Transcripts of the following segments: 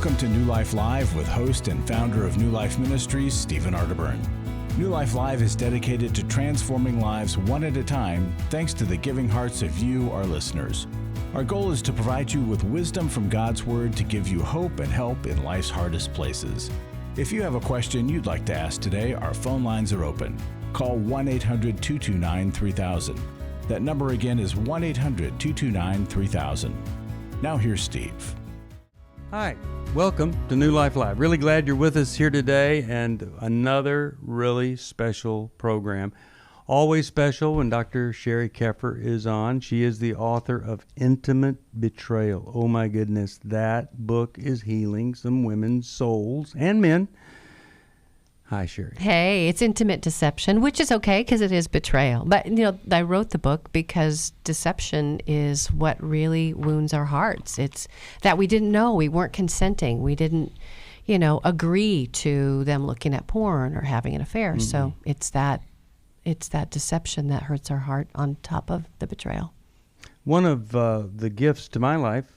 Welcome to New Life Live with host and founder of New Life Ministries, Stephen Arterburn. New Life Live is dedicated to transforming lives one at a time, thanks to the giving hearts of you, our listeners. Our goal is to provide you with wisdom from God's Word to give you hope and help in life's hardest places. If you have a question you'd like to ask today, our phone lines are open. Call 1-800-229-3000. That number again is 1-800-229-3000. Now here's Steve. Hi, welcome to New Life Live. Really glad you're with us here today, and another really special program. Always special when Dr. Sheri Keffer is on. She is the author of Intimate Betrayal. Oh my goodness, that book is healing some women's souls and men. Hi, Sheri. Hey, it's intimate deception, which is okay because it is betrayal. But, I wrote the book because deception is what really wounds our hearts. It's that we didn't know. We weren't consenting. We didn't, agree to them looking at porn or having an affair. Mm-hmm. So it's that deception that hurts our heart on top of the betrayal. One of the gifts to my life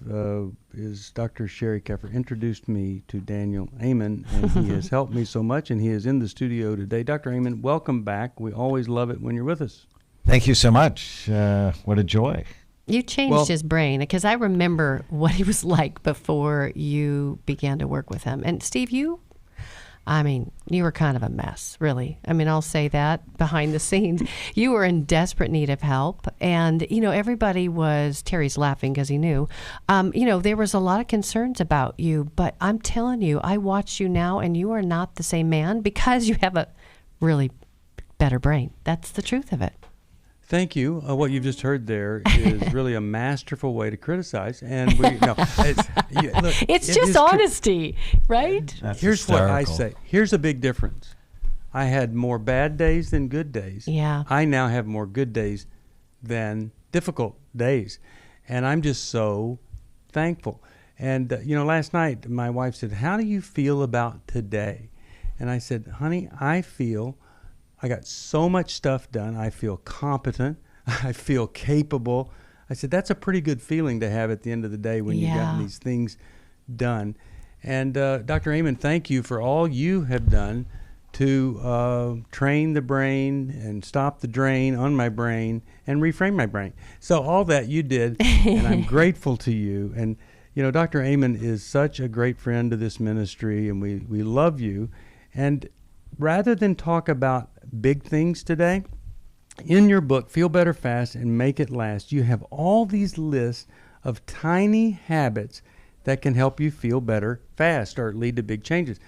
is Dr. Sheri Keffer introduced me to Daniel Amen, and he has helped me so much, and he is in the studio today. Dr. Amen, welcome back. We always love it when you're with us. Thank you so much. What a joy. You changed his brain, because I remember what he was like before you began to work with him. And Steve, you were kind of a mess, really. I'll say that behind the scenes. You were in desperate need of help. And, everybody Terry's laughing because he knew, there was a lot of concerns about you. But I'm telling you, I watch you now and you are not the same man because you have a really better brain. That's the truth of it. Thank you. What you've just heard there is really a masterful way to criticize. And it's just honesty, right? Here's hysterical. What I say. Here's a big difference. I had more bad days than good days. Yeah. I now have more good days than difficult days. And I'm just so thankful. And, last night my wife said, "How do you feel about today?" And I said, "Honey, I got so much stuff done. I feel competent. I feel capable." I said, that's a pretty good feeling to have at the end of the day when you've gotten these things done. And Dr. Amen, thank you for all you have done to train the brain and stop the drain on my brain and reframe my brain. So all that you did, and I'm grateful to you. And, Dr. Amen is such a great friend to this ministry, and we love you. And rather than talk about big things today, in your book, Feel Better Fast and Make It Last, you have all these lists of tiny habits that can help you feel better fast or lead to big changes.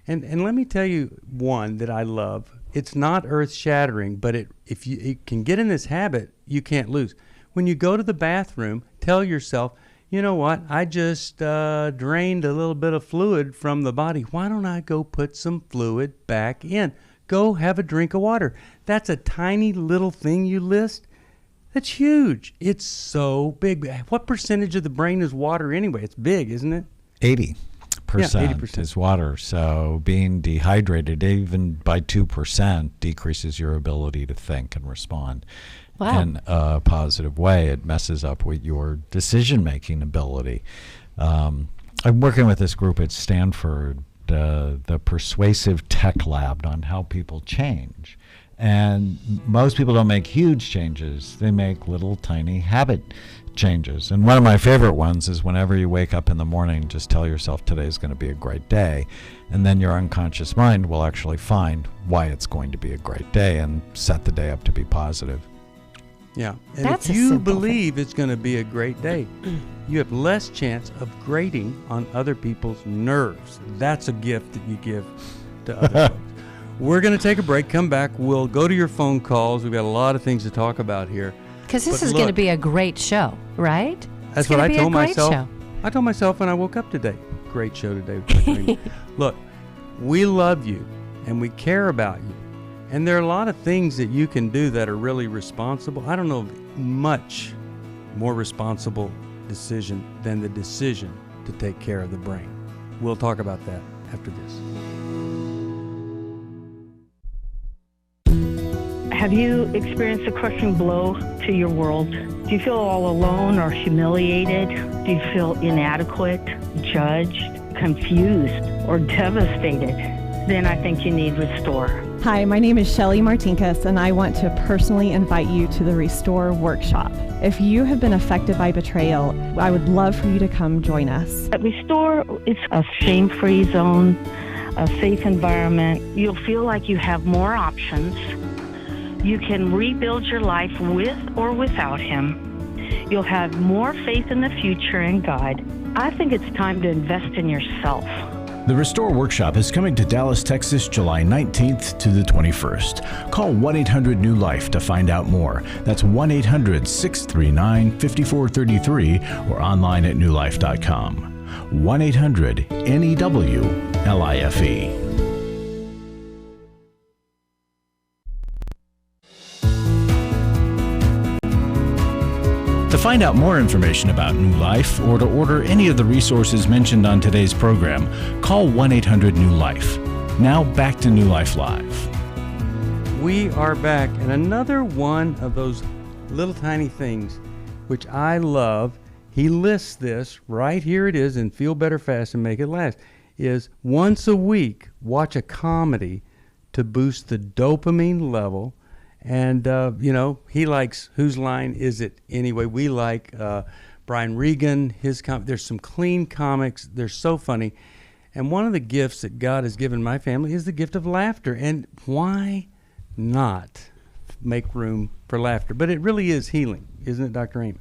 And let me tell you one that I love. It's not earth-shattering, but if you can get in this habit, you can't lose. When you go to the bathroom, tell yourself, you know what, I just drained a little bit of fluid from the body. Why don't I go put some fluid back in? Go have a drink of water. That's a tiny little thing you list. That's huge. It's so big. What percentage of the brain is water anyway? It's big, isn't it? 80% 80% is water. So being dehydrated, even by 2%, decreases your ability to think and respond. Wow. In a positive way. It messes up with your decision-making ability. I'm working with this group at Stanford, the Persuasive Tech Lab, on how people change. And most people don't make huge changes. They make little tiny habit changes. And one of my favorite ones is whenever you wake up in the morning, just tell yourself today's going to be a great day. And then your unconscious mind will actually find why it's going to be a great day and set the day up to be positive. Yeah. And That's if you simple believe it's going to be a great day, you have less chance of grating on other people's nerves. That's a gift that you give to other folks. We're going to take a break, come back. We'll go to your phone calls. We've got a lot of things to talk about here. Because this is going to be a great show, right? That's what I told myself. I told myself when I woke up today. Great show today. Look, we love you and we care about you. And there are a lot of things that you can do that are really responsible. I don't know of much more responsible decision than the decision to take care of the brain. We'll talk about that after this. Have you experienced a crushing blow to your world? Do you feel all alone or humiliated? Do you feel inadequate, judged, confused or devastated, then I think you need Restore. Hi, my name is Sheri Martinkus, and I want to personally invite you to the Restore workshop. If you have been affected by betrayal, I would love for you to come join us. At Restore, it's a shame-free zone, a safe environment. You'll feel like you have more options. You can rebuild your life with or without him. You'll have more faith in the future and God. I think it's time to invest in yourself. The Restore Workshop is coming to Dallas, Texas, July 19th to the 21st. Call 1-800-NEW-LIFE to find out more. That's 1-800-639-5433 or online at newlife.com. 1-800-NEW-LIFE. To find out more information about New Life or to order any of the resources mentioned on today's program, call 1-800-NEW-LIFE. Now back to New Life Live. We are back, and another one of those little tiny things which I love. He lists this right here. It is in Feel Better Fast and Make It Last. Is once a week watch a comedy to boost the dopamine level. And, he likes Whose Line Is It Anyway? We like Brian Regan, there's some clean comics. They're so funny. And one of the gifts that God has given my family is the gift of laughter. And why not make room for laughter? But it really is healing, isn't it, Dr. Amen?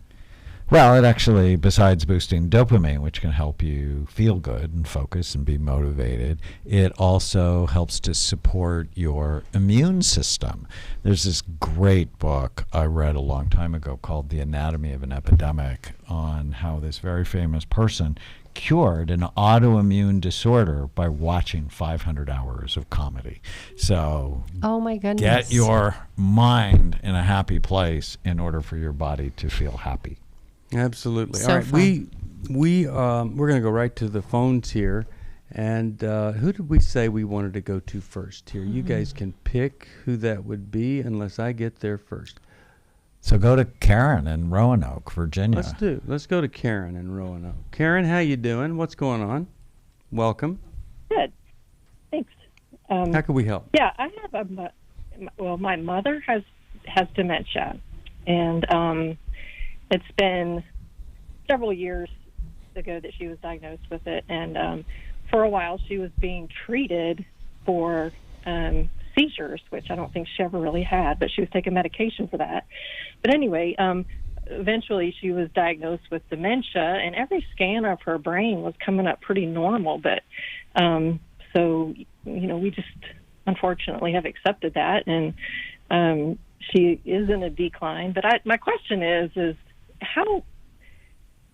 Well, it actually, besides boosting dopamine, which can help you feel good and focus and be motivated, it also helps to support your immune system. There's this great book I read a long time ago called The Anatomy of an Epidemic on how this very famous person cured an autoimmune disorder by watching 500 hours of comedy. So Oh my goodness. get your mind in a happy place in order for your body to feel happy. Absolutely. So All right, fun. we're going to go right to the phones here, and who did we say we wanted to go to first here? You guys can pick who that would be, unless I get there first. So go to Karen in Roanoke, Virginia. Let's go to Karen in Roanoke. Karen, how you doing? What's going on? Welcome. Good. Thanks. How can we help? Yeah, I have my mother has dementia, and it's been several years ago that she was diagnosed with it, and for a while she was being treated for seizures, which I don't think she ever really had, but she was taking medication for that. But anyway, eventually she was diagnosed with dementia, and every scan of her brain was coming up pretty normal, but so, we just unfortunately have accepted that, and she is in a decline. But my question is how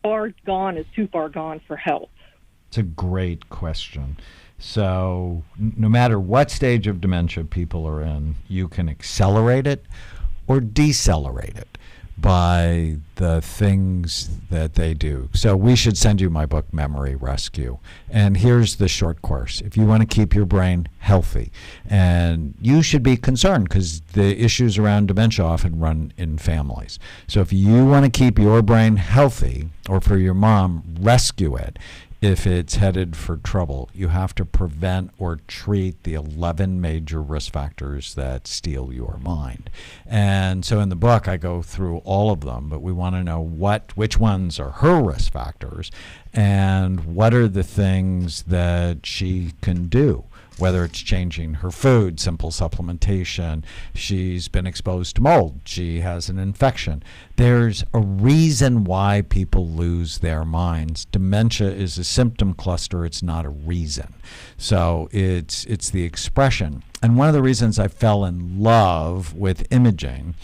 far gone is too far gone for help? It's a great question. So no matter what stage of dementia people are in, you can accelerate it or decelerate it by the things that they do. So we should send you my book, Memory Rescue. And here's the short course. If you want to keep your brain healthy, and you should be concerned because the issues around dementia often run in families. So if you want to keep your brain healthy, or for your mom, rescue it, if it's headed for trouble, you have to prevent or treat the 11 major risk factors that steal your mind. And so in the book, I go through all of them, but we want to know which ones are her risk factors and what are the things that she can do. Whether it's changing her food, simple supplementation, she's been exposed to mold, she has an infection. There's a reason why people lose their minds. Dementia is a symptom cluster, it's not a reason. So it's the expression. And one of the reasons I fell in love with imaging,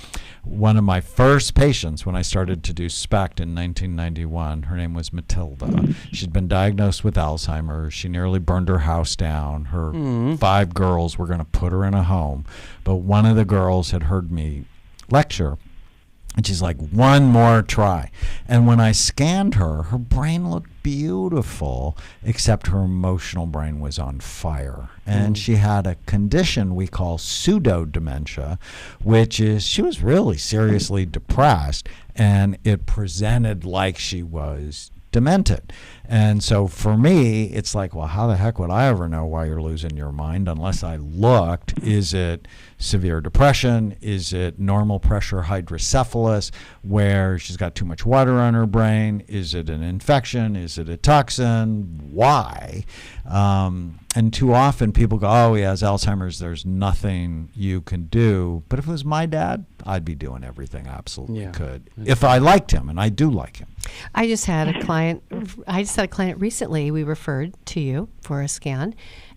one of my first patients when I started to do SPECT in 1991, her name was Matilda. She'd been diagnosed with Alzheimer's. She nearly burned her house down. Her 5 girls were going to put her in a home. But one of the girls had heard me lecture, and she's like, one more try. And when I scanned her, her brain looked beautiful, except her emotional brain was on fire. And she had a condition we call pseudo-dementia, which is she was really seriously depressed, and it presented like she was demented. And so for me, it's like, well, how the heck would I ever know why you're losing your mind unless I looked? Is it severe depression? Is it normal pressure hydrocephalus where she's got too much water on her brain? Is it an infection? Is it a toxin? Why? And too often people go, oh, he has Alzheimer's, there's nothing you can do. But if it was my dad, I'd be doing everything I absolutely could. If I liked him, and I do like him. I just had a client recently, we referred to you for a scan,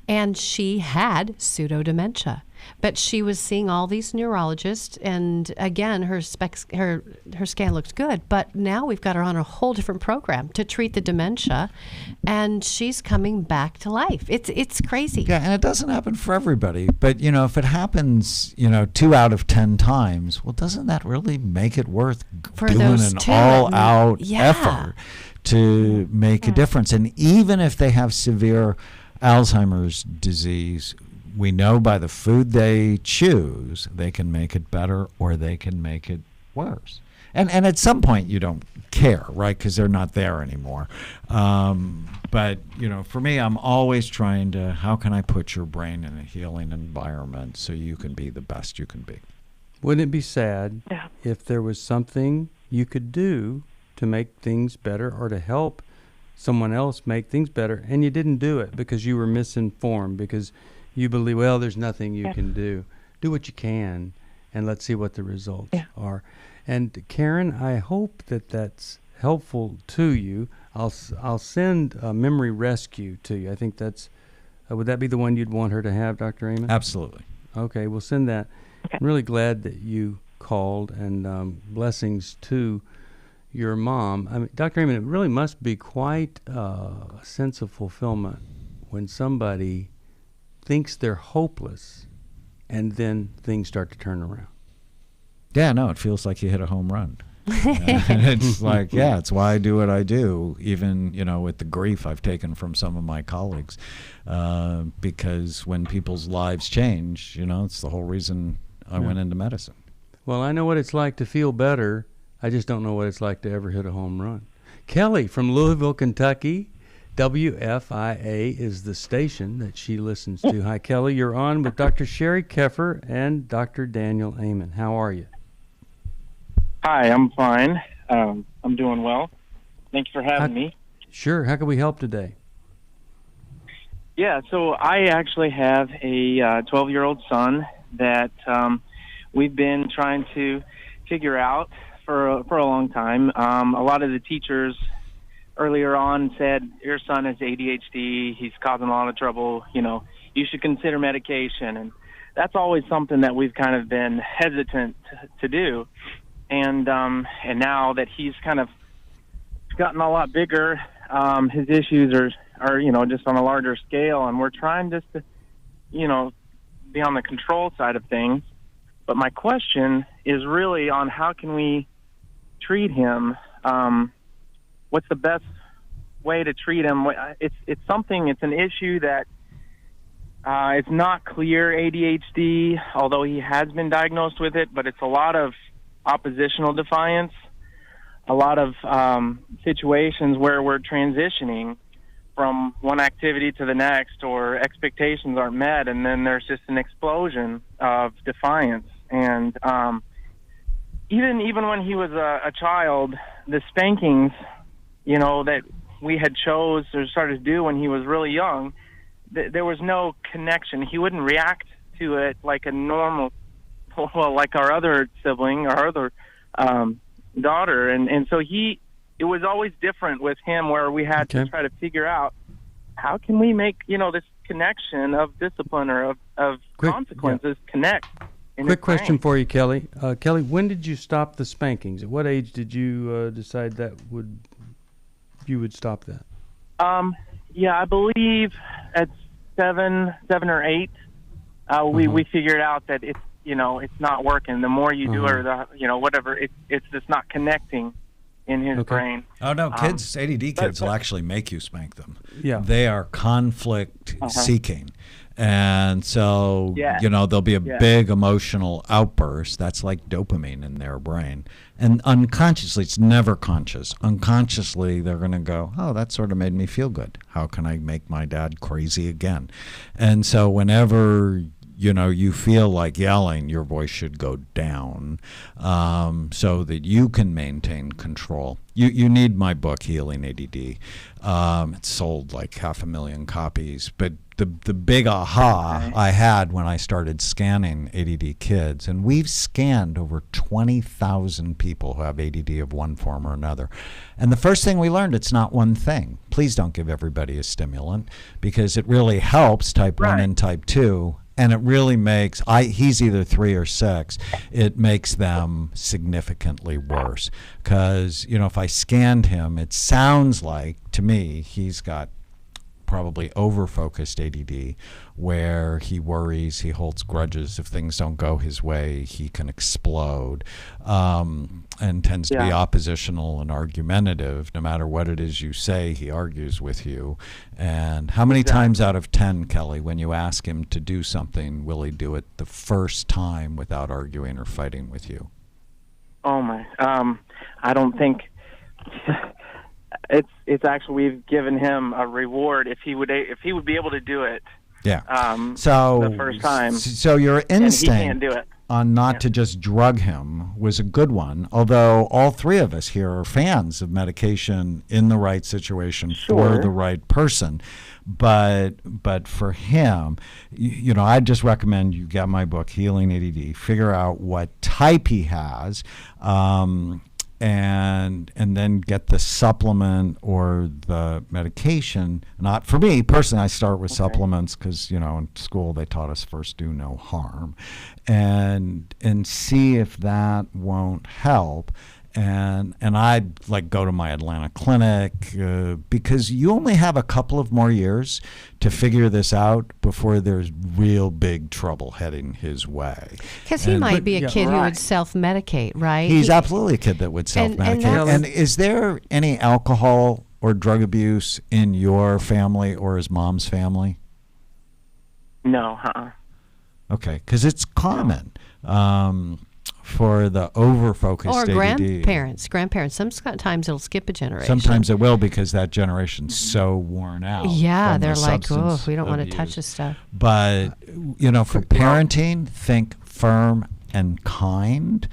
and she had pseudo-dementia. But she was seeing all these neurologists, and again, her scan looked good. But now we've got her on a whole different program to treat the dementia, and she's coming back to life. It's crazy. Yeah, and it doesn't happen for everybody. But if it happens, 2 out of 10 times, well, doesn't that really make it worth for doing those an two, all-out effort to make a difference? And even if they have severe Alzheimer's disease, we know by the food they choose, they can make it better or they can make it worse. And at some point you don't care, right? Because they're not there anymore. But, for me, I'm always trying to, how can I put your brain in a healing environment so you can be the best you can be? Wouldn't it be sad if there was something you could do to make things better or to help someone else make things better, and you didn't do it because you were misinformed, because you believe, well, there's nothing you can do. Do what you can, and let's see what the results are. And Karen, I hope that that's helpful to you. I'll send a memory rescue to you. I think that's, would that be the one you'd want her to have, Dr. Amen? Absolutely. Okay, we'll send that. I'm really glad that you called, and blessings to your mom. I mean, Dr. Amen, it really must be quite a sense of fulfillment when somebody thinks they're hopeless and then things start to turn around. Yeah, no, it feels like you hit a home run. And it's like, it's why I do what I do, even, with the grief I've taken from some of my colleagues. Because when people's lives change, it's the whole reason I went into medicine. Well, I know what it's like to feel better. I just don't know what it's like to ever hit a home run. Kelly from Louisville, Kentucky. WFIA is the station that she listens to. Hi, Kelly. You're on with Dr. Sheri Keffer and Dr. Daniel Amen. How are you? Hi, I'm fine. I'm doing well. Thank you for having me. Sure. How can we help today? Yeah, so I actually have a 12-year-old son that we've been trying to figure out for a long time. A lot of the teachers earlier on said, your son has ADHD, he's causing a lot of trouble, you should consider medication. And that's always something that we've kind of been hesitant to do. And now that he's kind of gotten a lot bigger, his issues are just on a larger scale, and we're trying just to, be on the control side of things. But my question is really on how can we treat him. What's the best way to treat him? It's an issue that it's not clear ADHD, although he has been diagnosed with it, but it's a lot of oppositional defiance, a lot of situations where we're transitioning from one activity to the next, or expectations aren't met, and then there's just an explosion of defiance. And even when he was a child, the spankings, that we had chose or started to do when he was really young, there was no connection. He wouldn't react to it like a normal, like our other sibling, our other daughter. And so it was always different with him, where we had to try to figure out how can we make, this connection of discipline or of consequences connect. Quick question for you, Kelly. Kelly, when did you stop the spankings? At what age did you decide that you would stop that? I believe at 7 or 8, we figured out that it's not working. The more you do, or whatever, it's just not connecting in his brain. Oh no, ADD kids will actually make you spank them. Yeah, they are conflict seeking, And so, Yeah. there'll be a big emotional outburst. That's like dopamine in their brain. And unconsciously, it's never conscious. Unconsciously, they're going to go, oh, that sort of made me feel good. How can I make my dad crazy again? And so whenever you feel like yelling, your voice should go down so that you can maintain control. You need my book, Healing ADD. It's sold like 500,000 copies. But the big aha I had when I started scanning ADD kids, and we've scanned over 20,000 people who have ADD of one form or another. And the first thing we learned, it's not one thing. Please don't give everybody a stimulant, because it really helps type 1 and type 2. And it really makes, he's either 3 or 6, it makes them significantly worse. Because, if I scanned him, it sounds like, to me, he's got probably over-focused ADD, where he worries, he holds grudges. If things don't go his way, he can explode, and tends to be oppositional and argumentative. No matter what it is you say, he argues with you. And how many times out of 10, Kelly, when you ask him to do something, will he do it the first time without arguing or fighting with you? Oh my! I don't think it's actually, we've given him a reward if he would be able to do it. Yeah. So the first time. So your instinct and he can't do it. On not to just drug him was a good one. Although all three of us here are fans of medication in the right situation for the right person. But for him, I'd just recommend you get my book, Healing ADD. Figure out what type he has. And then get the supplement or the medication. Not for me personally, I start with supplements because in school they taught us first do no harm, and see if that won't help. And I'd like go to my Atlanta clinic because you only have a couple of more years to figure this out before there's real big trouble heading his way. Because he might be a kid who would self-medicate, right? He's absolutely a kid that would self-medicate. And is there any alcohol or drug abuse in your family or his mom's family? No, Okay, because it's common. For the over-focused ADD. Grandparents. Sometimes it'll skip a generation. Sometimes it will because that generation's so worn out. Yeah, they're like, oh, we don't want to touch this stuff. But, for parenting, think firm and kind.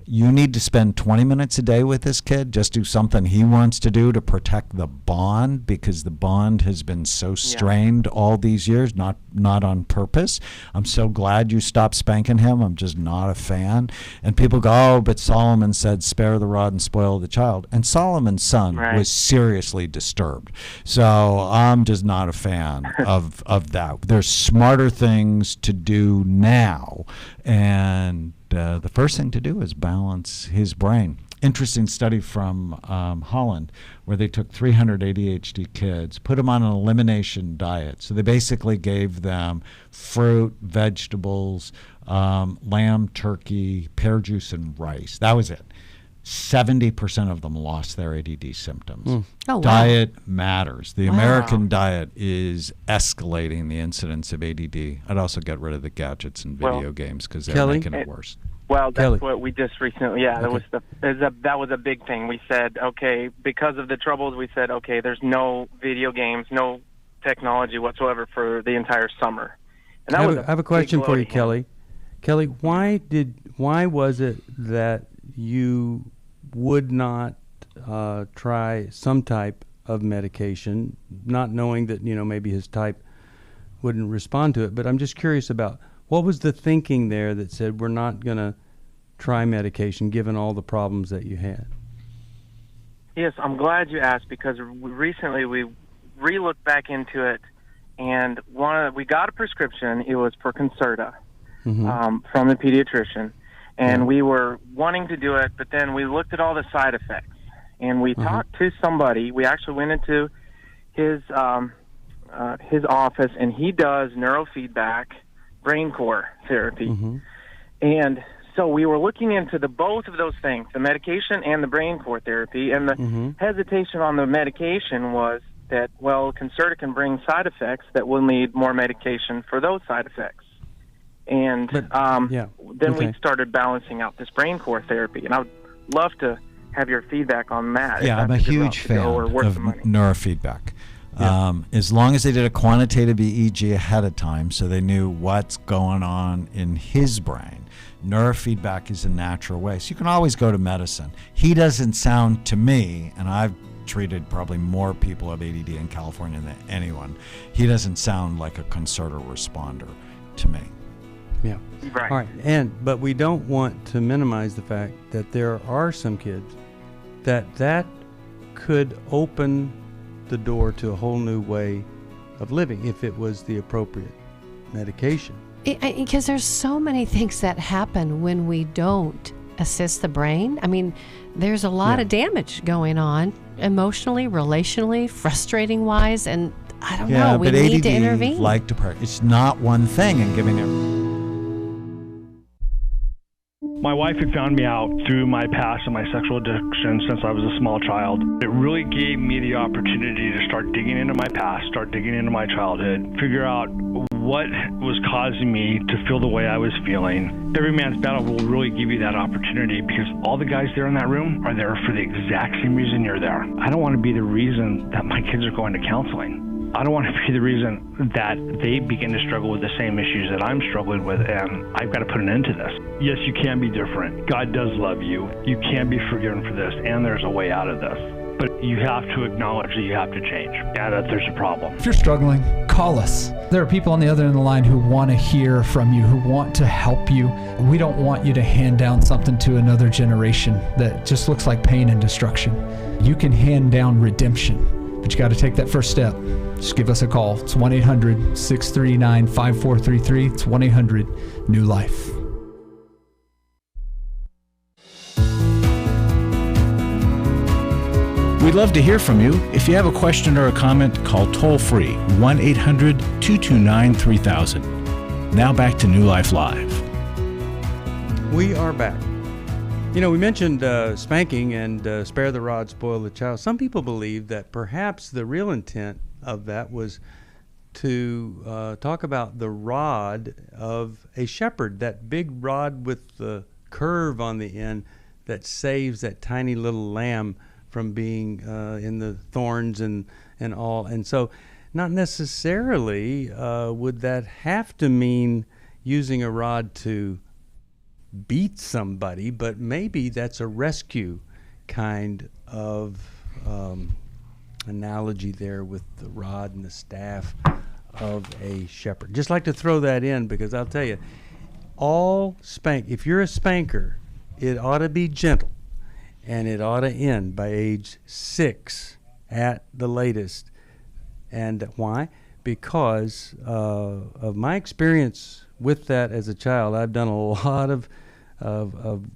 You need to spend 20 minutes a day with this kid. Just do something he wants to do to protect the bond, because the bond has been so strained all these years, not on purpose. I'm so glad you stopped spanking him. I'm just not a fan. And people go, oh, but Solomon said spare the rod and spoil the child. And Solomon's son was seriously disturbed. So I'm just not a fan of that. There's smarter things to do now. And the first thing to do is balance his brain. Interesting study from Holland, where they took 300 ADHD kids, put them on an elimination diet. So they basically gave them fruit, vegetables, lamb, turkey, pear juice, and rice. That was it. 70% of them lost their ADD symptoms. Oh, wow. Diet matters. The American diet is escalating the incidence of ADD. I'd also get rid of the gadgets and video games because they're making it worse. Well, that's what we just recently, that was a big thing. We said, okay, because of the troubles, we said, okay, there's no video games, no technology whatsoever for the entire summer. And that I have a question for you, Kelly. Kelly, why was it that you would not try some type of medication, not knowing that maybe his type wouldn't respond to it? But I'm just curious about what was the thinking there that said we're not going to try medication given all the problems that you had? Yes, I'm glad you asked, because recently we re-looked back into it, and we got a prescription. It was for Concerta from the pediatrician. And we were wanting to do it, but then we looked at all the side effects. And we talked to somebody. We actually went into his office, and he does neurofeedback brain core therapy. And so we were looking into both of those things, the medication and the brain core therapy. And the hesitation on the medication was that, well, Concerta can bring side effects that will need more medication for those side effects. And then we started balancing out this brain core therapy. And I would love to have your feedback on that. Yeah, I'm a huge fan of neurofeedback. As long as they did a quantitative EEG ahead of time so they knew what's going on in his brain. Neurofeedback is a natural way. So you can always go to medicine. He doesn't sound to me, and I've treated probably more people with ADD in California than anyone, he doesn't sound like a Concerta responder to me. Yeah. Right. All right. But we don't want to minimize the fact that there are some kids that could open the door to a whole new way of living if it was the appropriate medication. Because there's so many things that happen when we don't assist the brain. I mean, there's a lot of damage going on emotionally, relationally, frustrating wise, and I don't know. We need to intervene. Like depression, it's not one thing, and giving it. My wife had found me out through my past and my sexual addiction since I was a small child. It really gave me the opportunity to start digging into my past, start digging into my childhood, figure out what was causing me to feel the way I was feeling. Every Man's Battle will really give you that opportunity because all the guys there in that room are there for the exact same reason you're there. I don't want to be the reason that my kids are going to counseling. I don't want to be the reason that they begin to struggle with the same issues that I'm struggling with, and I've got to put an end to this. Yes, you can be different. God does love you. You can be forgiven for this, and there's a way out of this. But you have to acknowledge that you have to change, and that there's a problem. If you're struggling, call us. There are people on the other end of the line who want to hear from you, who want to help you. We don't want you to hand down something to another generation that just looks like pain and destruction. You can hand down redemption, but you got to take that first step. Just give us a call. It's 1-800-639-5433. It's 1-800-NEW-LIFE. We'd love to hear from you. If you have a question or a comment, call toll-free 1-800-229-3000. Now back to New Life Live. We are back. You know, we mentioned spanking and spare the rod, spoil the child. Some people believe that perhaps the real intent of that was to talk about the rod of a shepherd, that big rod with the curve on the end that saves that tiny little lamb from being in the thorns and all. And so not necessarily would that have to mean using a rod to beat somebody, but maybe that's a rescue kind of analogy there with the rod and the staff of a shepherd. Just like to throw that in because I'll tell you, if you're a spanker, it ought to be gentle and it ought to end by age 6 at the latest. And why? Because of my experience with that as a child. I've done a lot of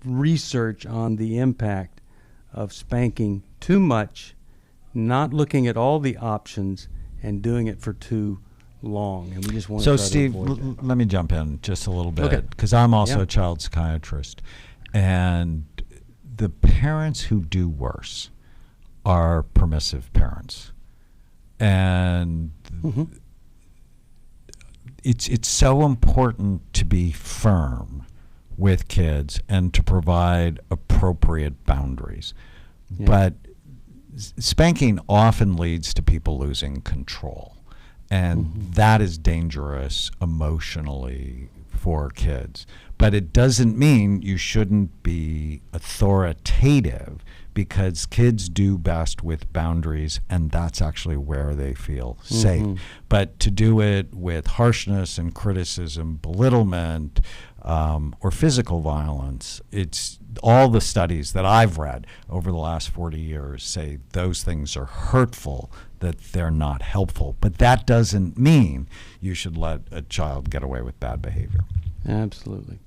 research on the impact of spanking too much, not looking at all the options, and doing it for too long. And we just want to So, try Steve, to avoid that. let me jump in just a little bit Okay. because I'm also Yeah. a child psychiatrist, and the parents who do worse are permissive parents, and it's so important to be firm with kids and to provide appropriate boundaries. Yeah. But spanking often leads to people losing control, and that is dangerous emotionally for kids. But it doesn't mean you shouldn't be authoritative, because kids do best with boundaries, and that's actually where they feel safe. But to do it with harshness and criticism, belittlement, or physical violence, it's all the studies that I've read over the last 40 years say those things are hurtful, that they're not helpful. But that doesn't mean you should let a child get away with bad behavior. Absolutely.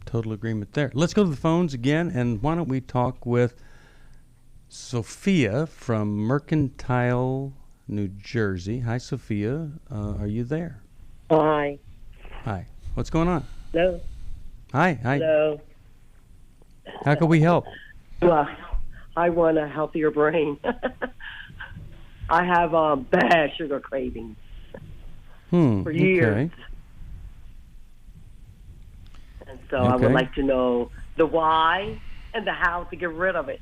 Total agreement there. Let's go to the phones again, and why don't we talk with Sophia from Mercantile, New Jersey. Hi, Sophia. Are you there? Hi. Hi. What's going on? Hello. Hi. Hello. How can we help? Well, I want a healthier brain. I have a bad sugar cravings for years. Okay. And so I would like to know the why and the how to get rid of it.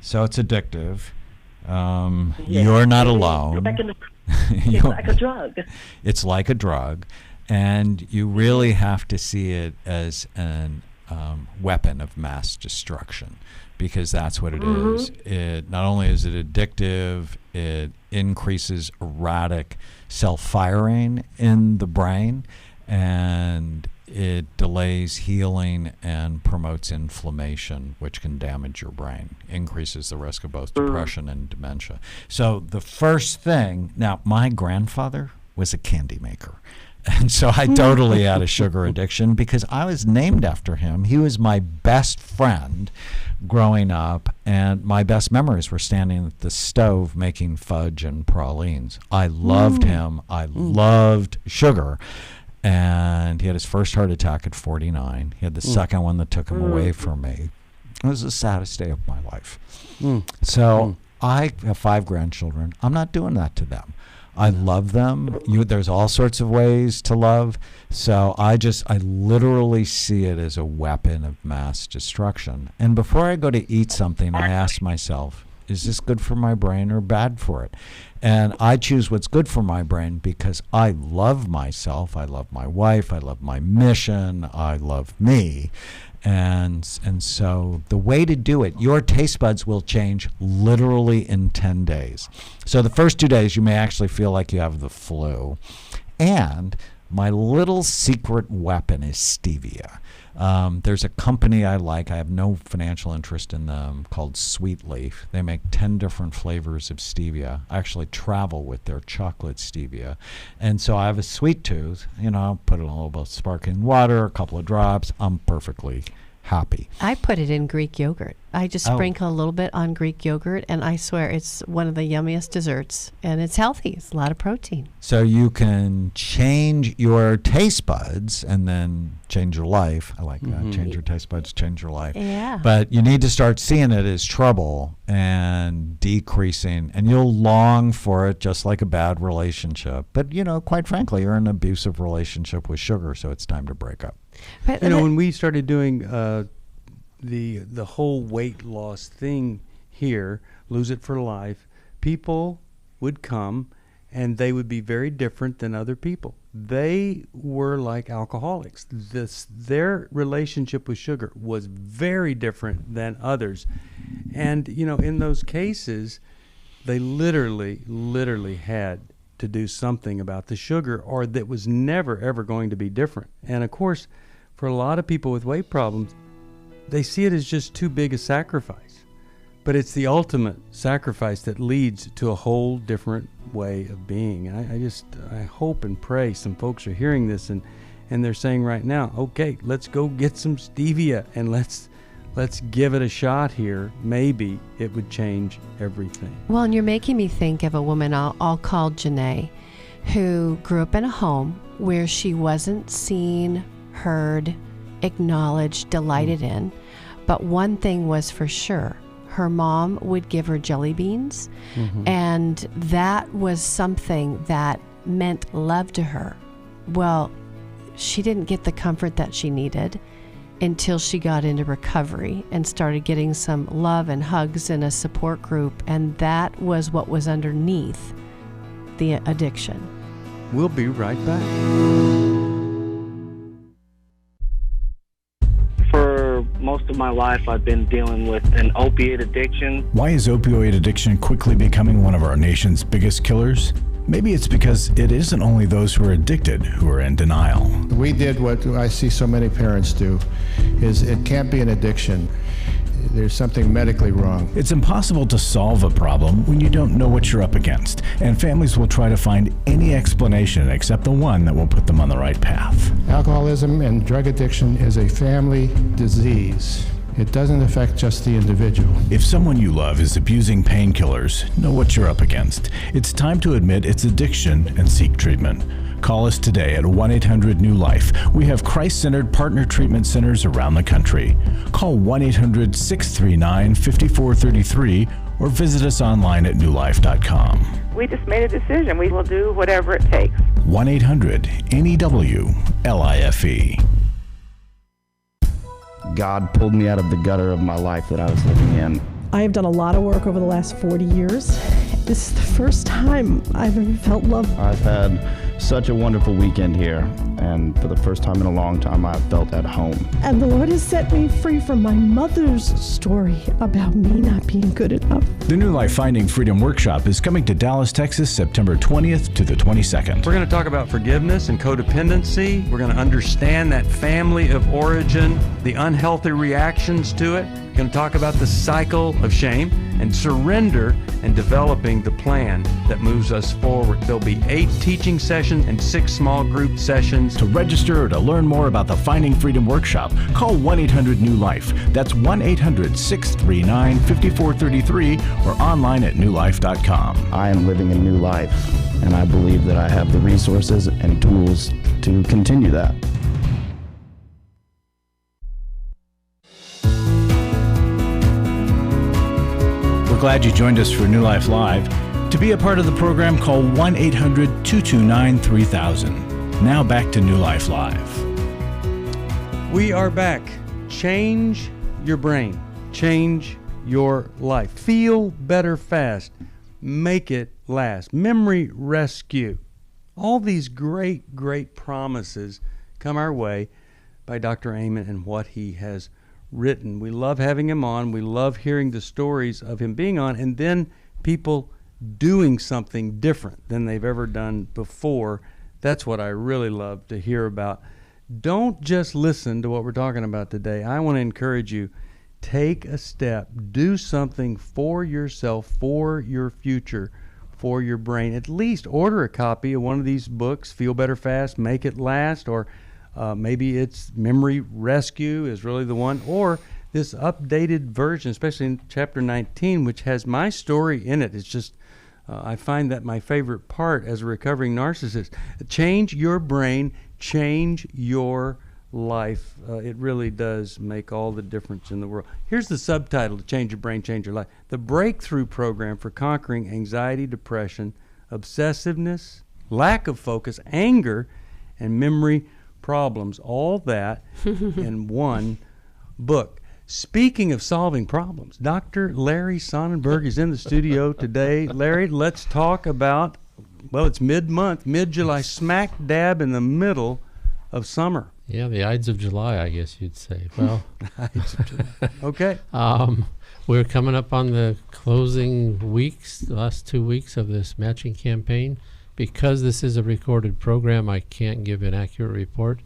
So it's addictive. You're not alone. It's like a drug. It's like a drug. And you really have to see it as an weapon of mass destruction, because that's what it is. It not only is it addictive, it increases erratic self-firing in the brain, and it delays healing and promotes inflammation, which can damage your brain, increases the risk of both depression and dementia. So the first thing, now my grandfather was a candy maker. And so I totally had a sugar addiction because I was named after him. He was my best friend growing up, and my best memories were standing at the stove making fudge and pralines. I loved him. I loved sugar. And he had his first heart attack at 49. He had the second one that took him away from me. It was the saddest day of my life. So I have 5 grandchildren. I'm not doing that to them. I love them. There's all sorts of ways to love. So I literally see it as a weapon of mass destruction. And before I go to eat something, I ask myself, is this good for my brain or bad for it? And I choose what's good for my brain because I love myself. I love my wife. I love my mission. I love me. And so the way to do it, your taste buds will change literally in 10 days. So the first 2 days, you may actually feel like you have the flu. And my little secret weapon is stevia. There's a company I like. I have no financial interest in them, called Sweet Leaf. They make 10 different flavors of stevia. I actually travel with their chocolate stevia. And so I have a sweet tooth. Put in a little bit of sparkling water, a couple of drops. I'm perfectly happy. I put it in Greek yogurt. I just sprinkle a little bit on Greek yogurt, and I swear it's one of the yummiest desserts, and it's healthy. It's a lot of protein. So you can change your taste buds and then change your life. I like that. Change your taste buds, change your life. Yeah. But you need to start seeing it as trouble and decreasing, and you'll long for it just like a bad relationship. But, quite frankly, you're in an abusive relationship with sugar, so it's time to break up. But, when we started doing the whole weight loss thing here, Lose It for Life, people would come and they would be very different than other people. They were like alcoholics. Their relationship with sugar was very different than others. And, in those cases, they literally had to do something about the sugar, or that was never, ever going to be different. And, of course, for a lot of people with weight problems, they see it as just too big a sacrifice. But it's the ultimate sacrifice that leads to a whole different way of being. I hope and pray some folks are hearing this and they're saying right now, okay, let's go get some stevia and let's give it a shot here. Maybe it would change everything. Well, and you're making me think of a woman I'll call Janae, who grew up in a home where she wasn't seen, heard, acknowledged, delighted in. But one thing was for sure. Her mom would give her jelly beans, and that was something that meant love to her. Well, she didn't get the comfort that she needed until she got into recovery and started getting some love and hugs in a support group, and that was what was underneath the addiction. We'll be right back. Most of my life, I've been dealing with an opiate addiction. Why is opioid addiction quickly becoming one of our nation's biggest killers? Maybe it's because it isn't only those who are addicted who are in denial. We did what I see so many parents do, is it can't be an addiction. There's something medically wrong. It's impossible to solve a problem when you don't know what you're up against, and families will try to find any explanation except the one that will put them on the right path. Alcoholism and drug addiction is a family disease. It doesn't affect just the individual. If someone you love is abusing painkillers, know what you're up against. It's time to admit it's addiction and seek treatment. Call us today at 1-800-NEW-LIFE. We have Christ-centered partner treatment centers around the country. Call 1-800-639-5433 or visit us online at newlife.com. We just made a decision. We will do whatever it takes. 1-800-NEW-LIFE. God pulled me out of the gutter of my life that I was living in. I have done a lot of work over the last 40 years. This is the first time I've ever felt love. I've had such a wonderful weekend here, and for the first time in a long time, I've felt at home. And the Lord has set me free from my mother's story about me not being good enough. The New Life Finding Freedom Workshop is coming to Dallas, Texas, September 20th to the 22nd. We're going to talk about forgiveness and codependency. We're going to understand that family of origin, the unhealthy reactions to it. We're going to talk about the cycle of shame and surrender and developing the plan that moves us forward. There'll be 8 teaching sessions and 6 small group sessions. To register or to learn more about the Finding Freedom Workshop, call 1-800-NEW-LIFE. That's 1-800-639-5433 or online at newlife.com. I am living a new life, and I believe that I have the resources and tools to continue that. Glad you joined us for New Life Live. To be a part of the program, call 1-800-229-3000. Now back to New Life Live. We are back. Change your brain. Change your life. Feel better fast. Make it last. Memory rescue. All these great, great promises come our way by Dr. Amen and what he has written. We love having him on. We love hearing the stories of him being on, and then people doing something different than they've ever done before. That's what I really love to hear about. Don't just listen to what we're talking about today. I want to encourage you, take a step, do something for yourself, for your future, for your brain. At least order a copy of one of these books, Feel Better Fast, Make It Last, or maybe it's Memory Rescue is really the one, or this updated version, especially in chapter 19, which has my story in it. It's just, I find that my favorite part as a recovering narcissist. Change your brain, change your life. It really does make all the difference in the world. Here's the subtitle to Change Your Brain, Change Your Life. The Breakthrough Program for Conquering Anxiety, Depression, Obsessiveness, Lack of Focus, Anger, and Memory Problems, all that in one book. Speaking of solving problems, Dr. Larry Sonnenberg is in the studio today. Larry, let's talk about, well, it's mid-month, mid-July, smack dab in the middle of summer. Yeah, the Ides of July, I guess you'd say. Well, Ides of July. Okay. We're coming up on the closing weeks, the last 2 weeks of this matching campaign. Because this is a recorded program, I can't give an accurate report.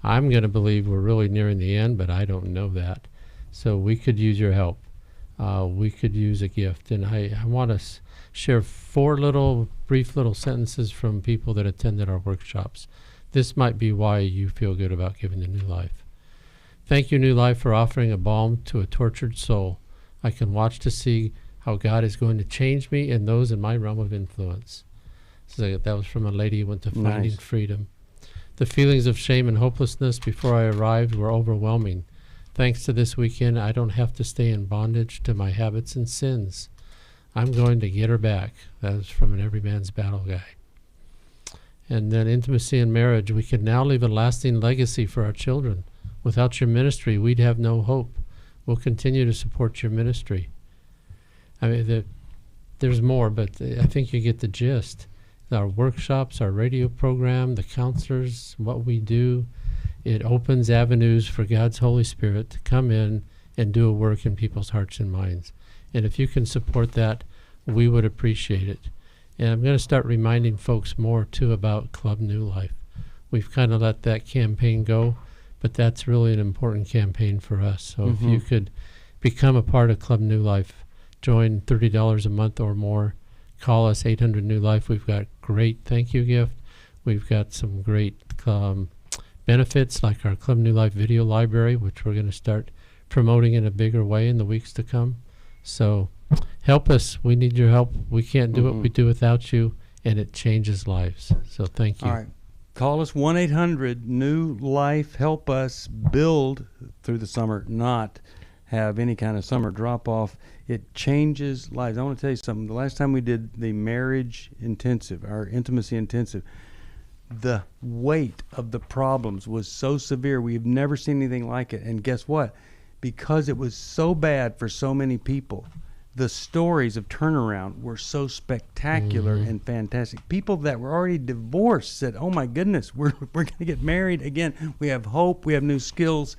I'm going to believe we're really nearing the end, but I don't know that. So we could use your help. We could use a gift. And I want to share 4 brief little sentences from people that attended our workshops. This might be why you feel good about giving to New Life. Thank you, New Life, for offering a balm to a tortured soul. I can watch to see how God is going to change me and those in my realm of influence. So that was from a lady who went to Finding Freedom. The feelings of shame and hopelessness before I arrived were overwhelming. Thanks to this weekend, I don't have to stay in bondage to my habits and sins. I'm going to get her back. That was from an Every Man's Battle guy. And then intimacy and marriage. We can now leave a lasting legacy for our children. Without your ministry, we'd have no hope. We'll continue to support your ministry. I mean, there's more, but I think you get the gist. Our workshops, our radio program, the counselors, what we do, it opens avenues for God's Holy Spirit to come in and do a work in people's hearts and minds. And if you can support that, we would appreciate it. And I'm going to start reminding folks more, too, about Club New Life. We've kind of let that campaign go, but that's really an important campaign for us. So if you could become a part of Club New Life, join $30 a month or more, call us 800 New Life. We've got great thank you gift. We've got some great benefits like our Club New Life video library, which we're going to start promoting in a bigger way in the weeks to come. So help us. We need your help. We can't do what we do without you, and it changes lives. So thank you. All right. Call us 1-800-NEW-LIFE. Help us build through the summer, not have any kind of summer drop-off. It changes lives. I want to tell you something. The last time we did the marriage intensive, our intimacy intensive, the weight of the problems was so severe. We've never seen anything like it. And guess what? Because it was so bad for so many people, the stories of turnaround were so spectacular and fantastic. People that were already divorced said, oh my goodness, we're going to get married again. We have hope. We have new skills.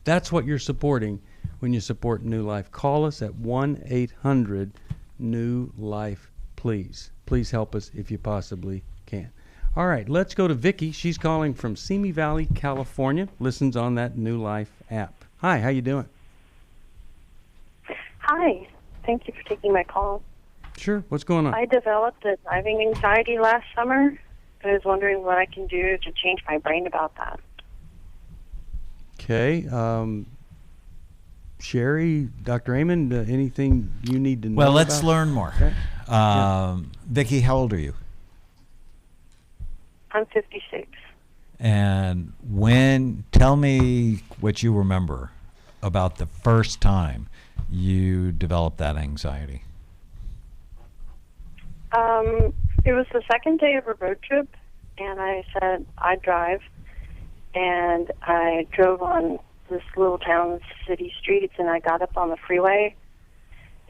That's what you're supporting when you support New Life. Call us at 1-800-NEW-LIFE, please. Please help us if you possibly can. All right, let's go to Vicki. She's calling from Simi Valley, California. Listens on that New Life app. Hi, how you doing? Hi. Thank you for taking my call. Sure. What's going on? I developed a driving anxiety last summer. I was wondering what I can do to change my brain about that. Okay. Sheri, Dr. Amen, anything you need to know Well, let's about? learn more. Okay. Vicki, how old are you? I'm 56. And tell me what you remember about the first time you developed that anxiety. It was the second day of a road trip, and I said I'd drive, and I drove on this little town city streets, and I got up on the freeway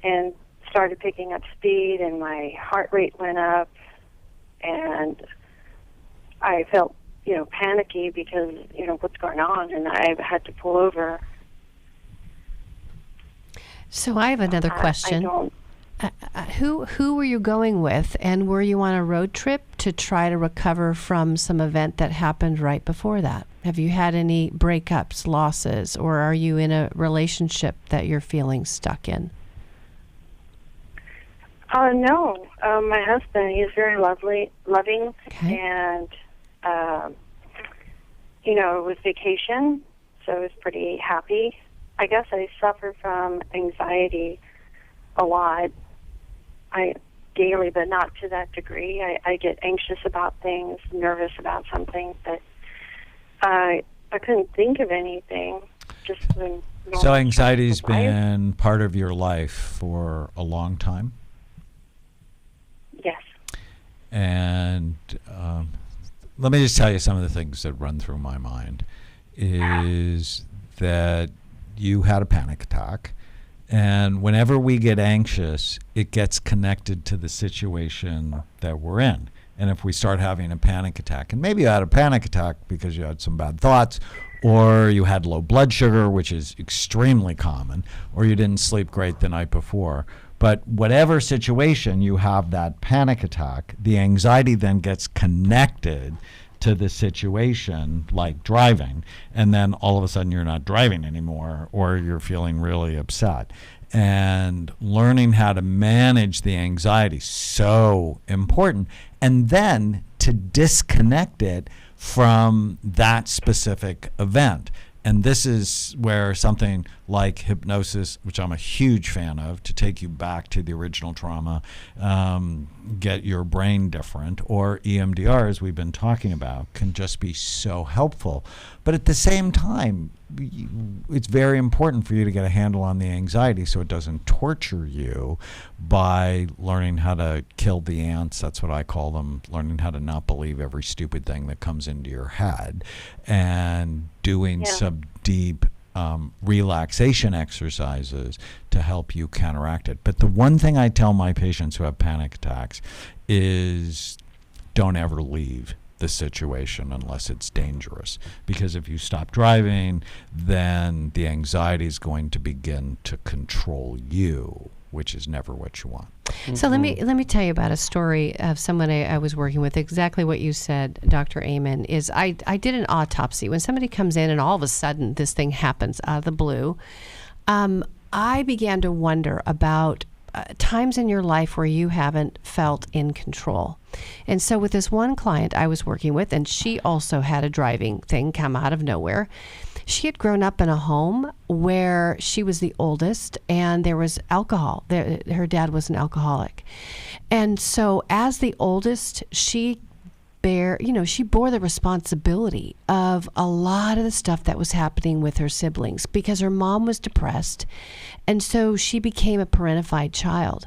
and started picking up speed, and my heart rate went up, and I felt, panicky because, what's going on, and I had to pull over. So I have another question. Who were you going with, and were you on a road trip to try to recover from some event that happened right before that? Have you had any breakups, losses, or are you in a relationship that you're feeling stuck in? No. My husband, he's very loving, and, it was vacation, so I was pretty happy. I guess I suffer from anxiety a lot. Daily, but not to that degree. I get anxious about things, nervous about something, but I couldn't think of anything. So anxiety's been part of your life for a long time? Yes. And let me just tell you some of the things that run through my mind is that you had a panic attack. And whenever we get anxious, it gets connected to the situation that we're in. And if we start having a panic attack, and maybe you had a panic attack because you had some bad thoughts, or you had low blood sugar, which is extremely common, or you didn't sleep great the night before. But whatever situation you have that panic attack, the anxiety then gets connected to the situation, like driving, and then all of a sudden you're not driving anymore, or you're feeling really upset. And learning how to manage the anxiety, so important. And then to disconnect it from that specific event. And this is where something like hypnosis, which I'm a huge fan of, to take you back to the original trauma, get your brain different, or EMDR, as we've been talking about, can just be so helpful. But at the same time, it's very important for you to get a handle on the anxiety so it doesn't torture you by learning how to kill the ants. That's what I call them, learning how to not believe every stupid thing that comes into your head, and doing some deep relaxation exercises to help you counteract it. But the one thing I tell my patients who have panic attacks is don't ever leave the situation unless it's dangerous, because if you stop driving, then the anxiety is going to begin to control you, which is never what you want. So let me tell you about a story of someone I was working with. Exactly what you said, Dr. Amen, is I did an autopsy. When somebody comes in and all of a sudden this thing happens out of the blue, I began to wonder about times in your life where you haven't felt in control. And so with this one client I was working with, and she also had a driving thing come out of nowhere. She had grown up in a home where she was the oldest, and there was alcohol. Her dad was an alcoholic. And so as the oldest, she she bore the responsibility of a lot of the stuff that was happening with her siblings because her mom was depressed. And so she became a parentified child.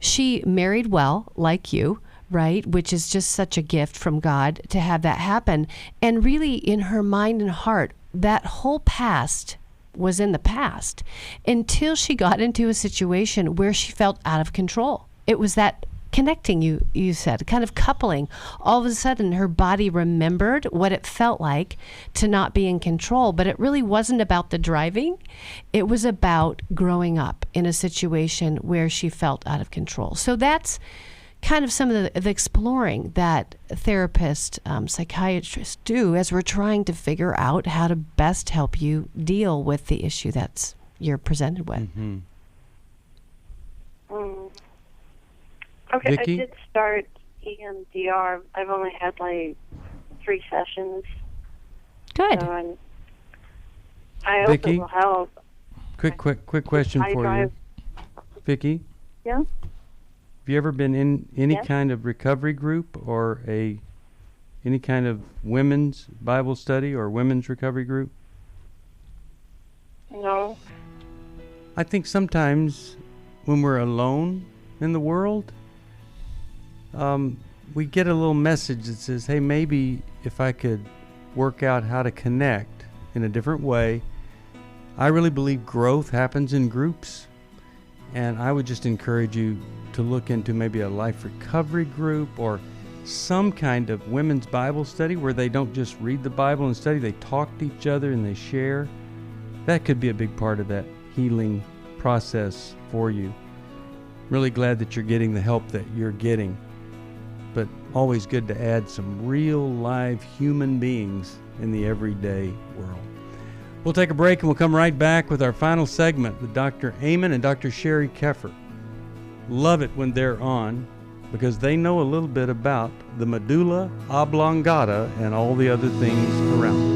She married well, like you, right? Which is just such a gift from God to have that happen. And really, in her mind and heart, that whole past was in the past until she got into a situation where she felt out of control. It was that connecting, you said, kind of coupling. All of a sudden, her body remembered what it felt like to not be in control, but it really wasn't about the driving. It was about growing up in a situation where she felt out of control. So that's kind of some of the exploring that therapists, psychiatrists do as we're trying to figure out how to best help you deal with the issue that's you're presented with. Mm-hmm. Okay, Vicki? I did start EMDR. I've only had like 3 sessions. Good. So I hope Vicki? it will help. Quick question I for drive. you. Vicki? Yeah? Have you ever been in any Yes. kind of recovery group or any kind of women's Bible study or women's recovery group? No. I think sometimes when we're alone in the world, we get a little message that says, hey, maybe if I could work out how to connect in a different way. I really believe growth happens in groups, and I would just encourage you to look into maybe a life recovery group or some kind of women's Bible study where they don't just read the Bible and study, they talk to each other and they share. That could be a big part of that healing process for you. Really glad that you're getting the help that you're getting, but always good to add some real live human beings in the everyday world. We'll take a break and we'll come right back with our final segment with Dr. Amen and Dr. Sheri Keffer. Love it when they're on because they know a little bit about the medulla oblongata and all the other things around it.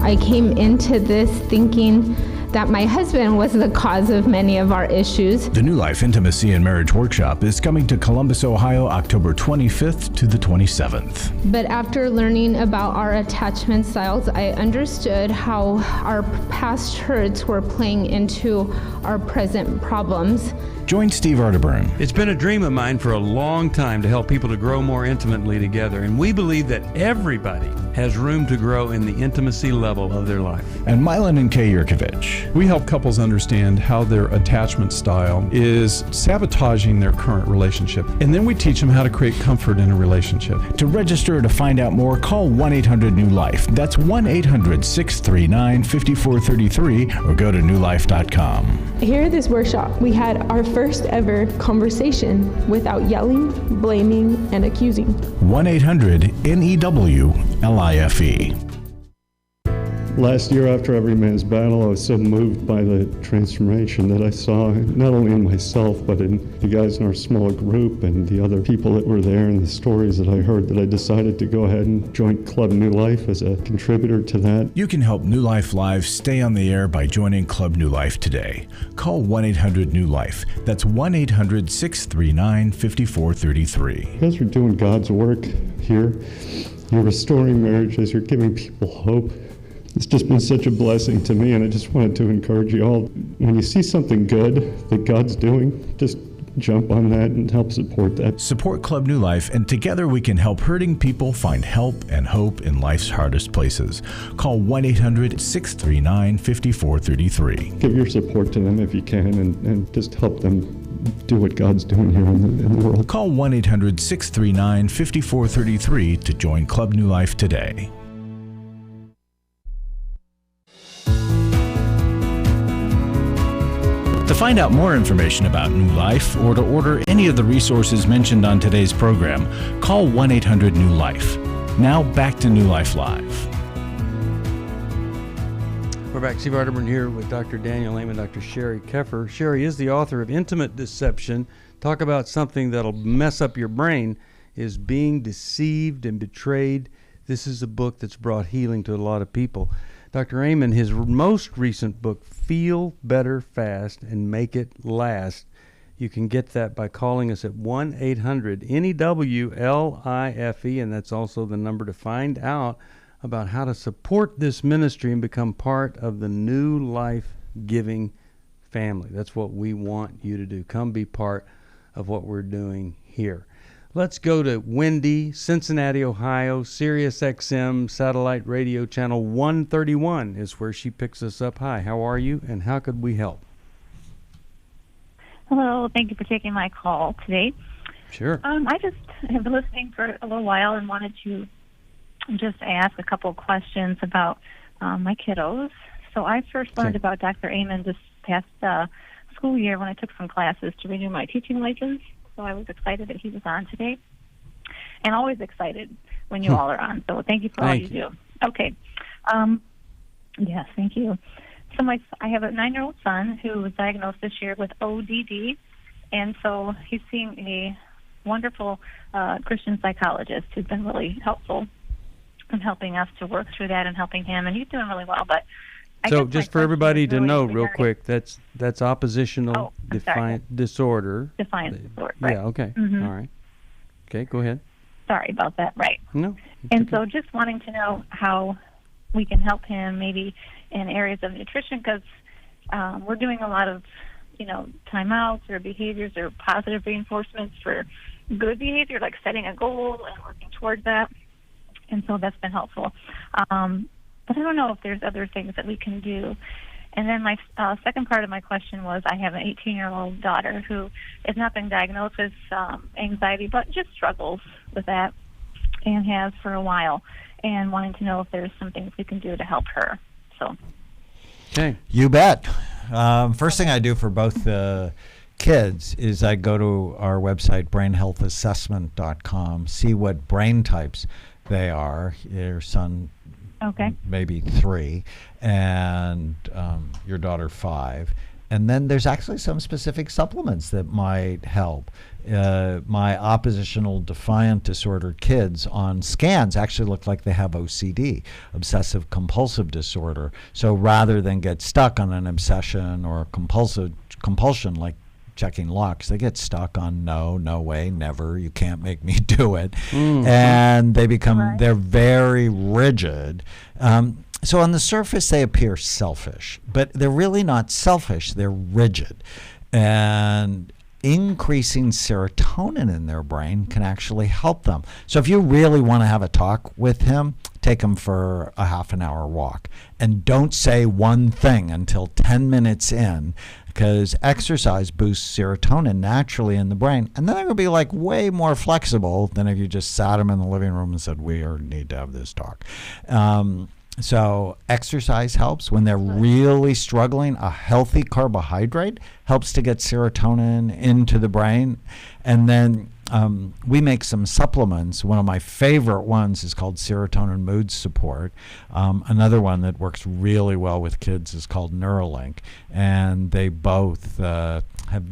I came into this thinking that my husband was the cause of many of our issues. The New Life Intimacy and Marriage Workshop is coming to Columbus, Ohio, October 25th to the 27th. But after learning about our attachment styles, I understood how our past hurts were playing into our present problems. Join Steve Arterburn. It's been a dream of mine for a long time to help people to grow more intimately together, and we believe that everybody has room to grow in the intimacy level of their life. And Milan and Kay Yurkovich. We help couples understand how their attachment style is sabotaging their current relationship, and then we teach them how to create comfort in a relationship. To register or to find out more, call 1-800-NEW-LIFE. That's 1-800-639-5433 or go to newlife.com. Here at this workshop, we had our first ever conversation without yelling, blaming, and accusing. 1-800-NEW-LIFE. Last year, after Every Man's Battle, I was so moved by the transformation that I saw, not only in myself, but in the guys in our small group and the other people that were there and the stories that I heard, that I decided to go ahead and join Club New Life as a contributor to that. You can help New Life Live stay on the air by joining Club New Life today. Call 1-800-NEW-LIFE. That's 1-800-639-5433. You guys are doing God's work here. You're restoring marriages. You're giving people hope. It's just been such a blessing to me, and I just wanted to encourage you all. When you see something good that God's doing, just jump on that and help support that. Support Club New Life, and together we can help hurting people find help and hope in life's hardest places. Call 1-800-639-5433. Give your support to them if you can, and just help them do what God's doing here in the world. Call 1-800-639-5433 to join Club New Life today. To find out more information about New Life or to order any of the resources mentioned on today's program, call 1-800-NEW-LIFE. Now back to New Life Live. We're back. Steve Arterburn here with Dr. Daniel Amen, Dr. Sheri Keffer. Sheri is the author of Intimate Deception. Talk about something that'll mess up your brain, is being deceived and betrayed. This is a book that's brought healing to a lot of people. Dr. Amen, his most recent book, Feel Better Fast and Make It Last. You can get that by calling us at 1-800-NEWLIFE, and that's also the number to find out about how to support this ministry and become part of the New Life Giving family. That's what we want you to do. Come be part of what we're doing here. Let's go to Wendy, Cincinnati, Ohio. Sirius XM satellite radio channel 131 is where she picks us up. Hi, how are you, and how could we help? Hello, thank you for taking my call today. Sure. I just have been listening for a little while and wanted to just ask a couple of questions about my kiddos. So I first learned about Dr. Amen this past school year when I took some classes to renew my teaching license. So I was excited that he was on today, and always excited when you all are on. So thank you for all you do. Okay. Yes, thank you. So I have a 9-year-old son who was diagnosed this year with ODD, and so he's seeing a wonderful Christian psychologist who's been really helpful in helping us to work through that and helping him, and he's doing really well. But so just for everybody to know real quick, that's oppositional defiant disorder. Defiant disorder, right. Yeah, okay. Mm-hmm. All right. Okay, go ahead. Sorry about that, right. No. And so just wanting to know how we can help him maybe in areas of nutrition, because we're doing a lot of, timeouts or behaviors or positive reinforcements for good behavior, like setting a goal and working towards that. And so that's been helpful. But I don't know if there's other things that we can do. And then my second part of my question was, I have an 18-year-old daughter who has not been diagnosed with anxiety, but just struggles with that and has for a while, and wanting to know if there's some things we can do to help her. So, okay, you bet. First thing I do for both the kids is I go to our website, brainhealthassessment.com, see what brain types they are. Your son, maybe 3, and your daughter 5. And then there's actually some specific supplements that might help. My oppositional defiant disorder kids on scans actually look like they have OCD, obsessive compulsive disorder. So rather than get stuck on an obsession or compulsion like checking locks, they get stuck on no way, never, you can't make me do it. And they become, they're very rigid. So on the surface, they appear selfish, but they're really not selfish. They're rigid. And increasing serotonin in their brain can actually help them. So if you really want to have a talk with him, take him for a half an hour walk. And don't say one thing until 10 minutes in, because exercise boosts serotonin naturally in the brain. And then they're going to be like way more flexible than if you just sat him in the living room and said, we need to have this talk. So exercise helps. When they're really struggling, a healthy carbohydrate helps to get serotonin into the brain. And then we make some supplements. One of my favorite ones is called Serotonin Mood Support. Another one that works really well with kids is called Neuralink. And they both have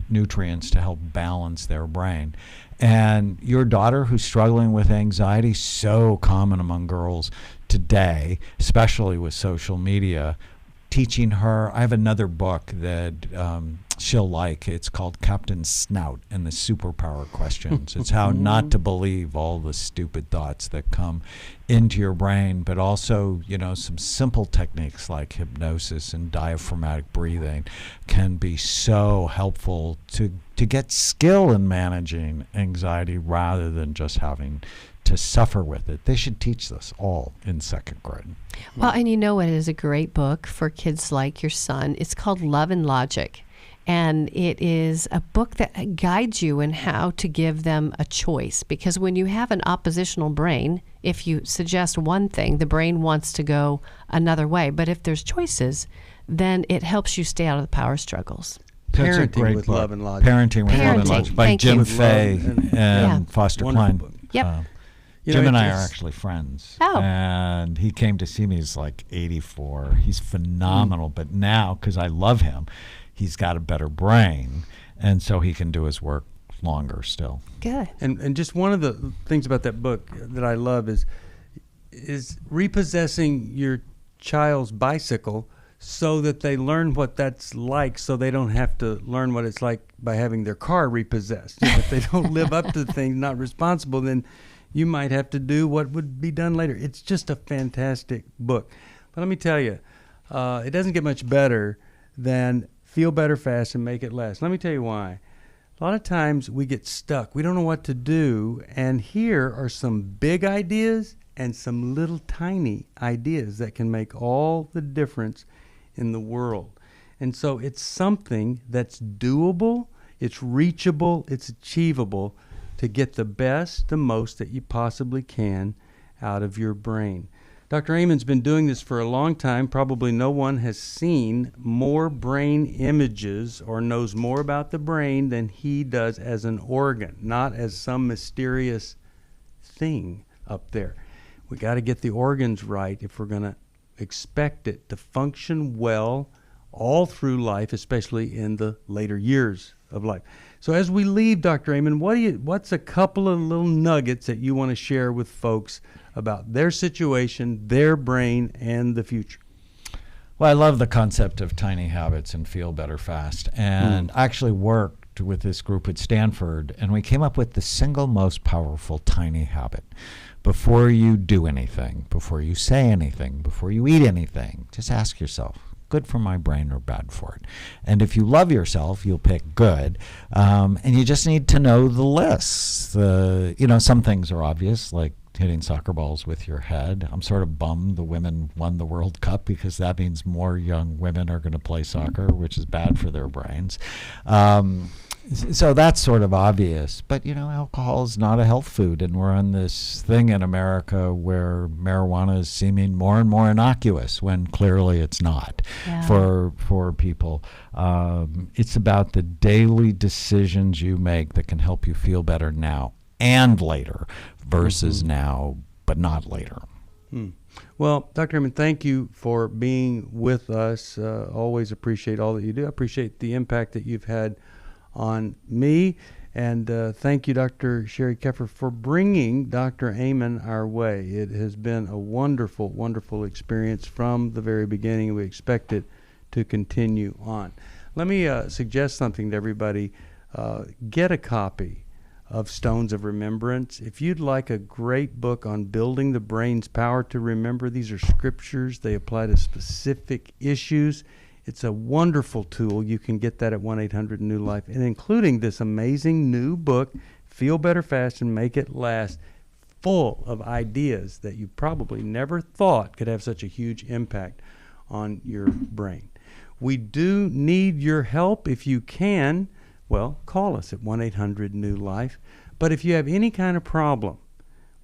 nutrients to help balance their brain. And your daughter who's struggling with anxiety, so common among girls today, especially with social media, teaching her. I have another book that she'll like. It's called Captain Snout and the Superpower Questions. It's how not to believe all the stupid thoughts that come into your brain, but also, some simple techniques like hypnosis and diaphragmatic breathing can be so helpful to get skill in managing anxiety rather than just having to suffer with it. They should teach this all in 2nd grade. Well, and it is a great book for kids like your son. It's called Love and Logic. And it is a book that guides you in how to give them a choice. Because when you have an oppositional brain, if you suggest one thing, the brain wants to go another way. But if there's choices, then it helps you stay out of the power struggles. Parenting with Love and Logic. Parenting with Love and Logic by Jim Fay and Foster Klein. Yep. Jim and I are actually friends. Oh. And he came to see me. He's like 84. He's phenomenal. But now, because I love him, he's got a better brain. And so he can do his work longer still. Good. And just one of the things about that book that I love is repossessing your child's bicycle so that they learn what that's like, so they don't have to learn what it's like by having their car repossessed. If they don't live up to things, not responsible, then you might have to do what would be done later. It's just a fantastic book. But let me tell you, it doesn't get much better than Feel Better Fast and Make It Last. Let me tell you why. A lot of times we get stuck. We don't know what to do. And here are some big ideas and some little tiny ideas that can make all the difference in the world. And so it's something that's doable, it's reachable, it's achievable to get the best, the most that you possibly can out of your brain. Dr. Amen's been doing this for a long time. Probably no one has seen more brain images or knows more about the brain than he does as an organ, not as some mysterious thing up there. We got to get the organs right if we're going to expect it to function well all through life, especially in the later years of life. So as we leave, Dr. Amen, what's a couple of little nuggets that you want to share with folks about their situation, their brain, and the future? Well, I love the concept of tiny habits and Feel Better Fast. And I actually worked with this group at Stanford, and we came up with the single most powerful tiny habit. Before you do anything, before you say anything, before you eat anything, just ask yourself, good for my brain or bad for it? And if you love yourself, you'll pick good. And you just need to know the lists. Some things are obvious, like hitting soccer balls with your head. I'm sort of bummed the women won the World Cup, because that means more young women are going to play soccer, which is bad for their brains. So that's sort of obvious. But, alcohol is not a health food, and we're on this thing in America where marijuana is seeming more and more innocuous when clearly it's not for people. It's about the daily decisions you make that can help you feel better now and later versus now but not later. Well, Dr. Herman, thank you for being with us. Always appreciate all that you do. I appreciate the impact that you've had on me. And thank you, Dr. Sheri Keffer, for bringing Dr. Amen our way. It has been a wonderful, wonderful experience from the very beginning. We expect it to continue on. Let me suggest something to everybody. Get a copy of Stones of Remembrance. If you'd like a great book on building the brain's power to remember, these are scriptures. They apply to specific issues. It's a wonderful tool. You can get that at 1-800-NEW-LIFE, and including this amazing new book, Feel Better Fast and Make It Last, full of ideas that you probably never thought could have such a huge impact on your brain. We do need your help. If you can, well, call us at 1-800-NEW-LIFE. But if you have any kind of problem,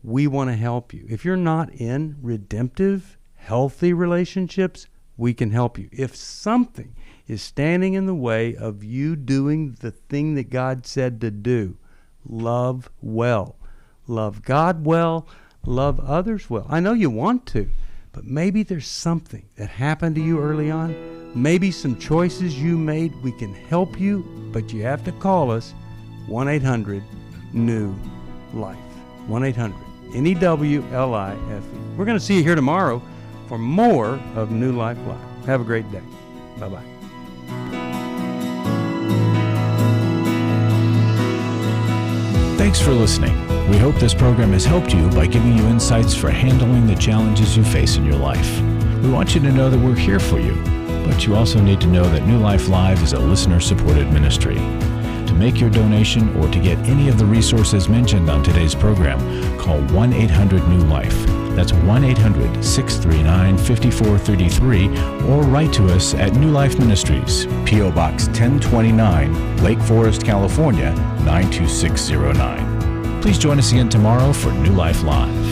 we want to help you. If you're not in redemptive, healthy relationships, we can help you. If something is standing in the way of you doing the thing that God said to do, love well. Love God well, love others well. I know you want to, but maybe there's something that happened to you early on, maybe some choices you made. We can help you, but you have to call us 1-800-NEW-LIFE. 1-800-NEWLIFE. We're going to see you here tomorrow for more of New Life Live. Have a great day. Bye-bye. Thanks for listening. We hope this program has helped you by giving you insights for handling the challenges you face in your life. We want you to know that we're here for you, but you also need to know that New Life Live is a listener-supported ministry. To make your donation or to get any of the resources mentioned on today's program, call 1-800-NEW-LIFE. That's 1-800-639-5433, or write to us at New Life Ministries, P.O. Box 1029, Lake Forest, California, 92609. Please join us again tomorrow for New Life Live.